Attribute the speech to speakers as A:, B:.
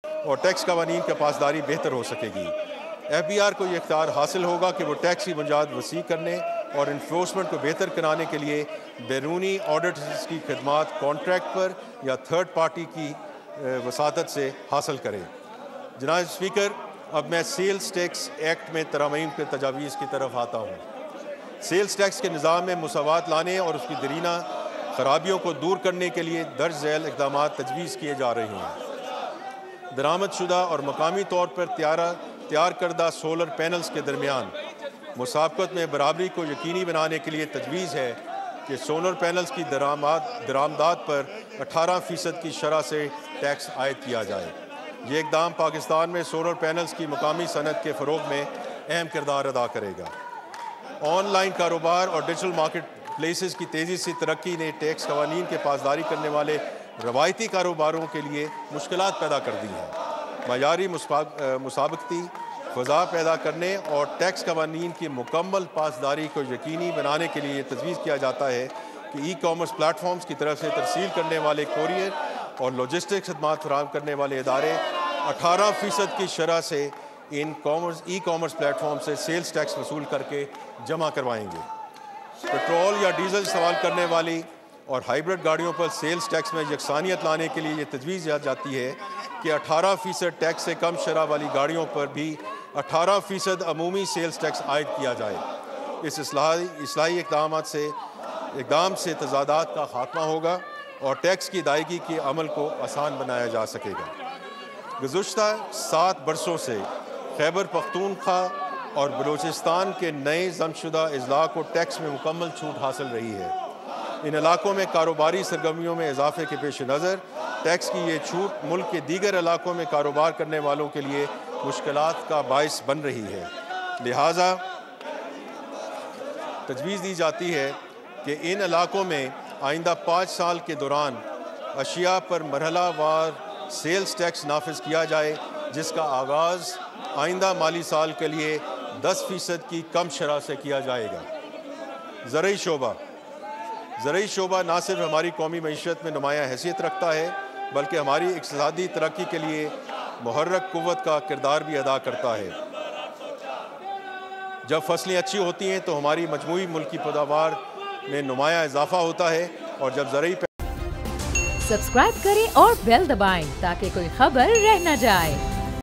A: और टैक्स कवानीन की पासदारी बेहतर हो सकेगी। FBI को ये इख्तियार हासिल होगा कि वो टैक्स की बुनियाद वसी करने और इन्फोर्समेंट को बेहतर कराने के लिए बैरूनी ऑडिटर्स की खदमात कॉन्ट्रैक्ट पर या थर्ड पार्टी की वसातत से हासिल करें। जनाब स्पीकर, अब मैं सेल्स टैक्स एक्ट में तरमीम के तजावीज़ की तरफ आता हूँ। सेल्स टैक्स के निज़ाम में मुसावात लाने और उसकी दरीना खराबियों को दूर करने के लिए दर्ज झैल इक़दाम तजवीज़ किए जा रहे हैं। दरामदशुदा और मकामी तौर पर तैयार करदा सोलर पैनल्स के दरमियान मुसाबकत में बराबरी को यकीनी बनाने के लिए तजवीज़ है कि सोलर पैनल्स की दरामदात पर 18% की शरह से टैक्स आयद किया जाए। ये इक़दाम पाकिस्तान में सोलर पैनल्स की मकामी सनत के फ़रोग़ में अहम किरदार अदा करेगा। ऑनलाइन कारोबार और डिजिटल मार्केट प्लेसेस की तेज़ी से तरक्की ने टैक्स कवानीन के पासदारी करने वाले रवायती कारोबारों के लिए मुश्किलात पैदा कर दी हैं। मयारी मुसाबकती फ़ज़ा पैदा करने और टैक्स कवानीन की मुकम्मल पासदारी को यकीनी बनाने के लिए तजवीज़ किया जाता है कि ई-कॉमर्स प्लेटफॉर्म्स की तरफ से तरसील करने वाले कोरियर और लॉजिस्टिक्स खदमात फराहम करने वाले इदारे 18% की शरह से ई कॉमर्स प्लेटफॉर्म से सेल्स टैक्स वसूल करके जमा करवाएंगे। पेट्रोल या डीजल इस्तेमाल करने वाली और हाइब्रिड गाड़ियों पर सेल्स टैक्स में यकसानियत लाने के लिए ये तजवीज़ जाती है कि 18% टैक्स से कम शरह वाली गाड़ियों पर भी 18% अमूमी सेल्स टैक्स आयद किया जाए। इस इस्लाही इक़दाम से तजादात का खात्मा होगा और टैक्स की अदायगी के अमल को आसान बनाया जा सकेगा। गुज़श्ता 7 बरसों से खैबर पख्तूनख्वा और बलूचिस्तान के नए जमशुदा अजला को टैक्स में मुकम्मल छूट हासिल रही है। इन इलाकों में कारोबारी सरगर्मियों में इजाफे के पेश नज़र टैक्स की ये छूट मुल्क के दीगर इलाकों में कारोबार करने वालों के लिए मुश्किलात का बायस बन रही है। लिहाजा तजवीज़ दी जाती है कि इन इलाकों में आइंदा 5 साल के दौरान अशिया पर मरहलावार सेल्स टैक्स नाफिज किया जाए, जिसका आगाज़ आइंदा माली साल के लिए 10% की कम शरह से किया जाएगा। ज़रूरी शोबा न सिर्फ हमारी कौमी मईशत में नुमायाँ हैसियत रखता है, बल्कि हमारी इक़्तिसादी तरक्की के लिए मुहर्रक कुव्वत का किरदार भी अदा करता है। जब फसलें अच्छी होती हैं तो हमारी मजमूई मुल्की पैदावार में नुमायाँ इजाफा होता है और जब ज़रूरी
B: सब्सक्राइब करें और बेल दबाएं ताकि कोई खबर रह न जाए।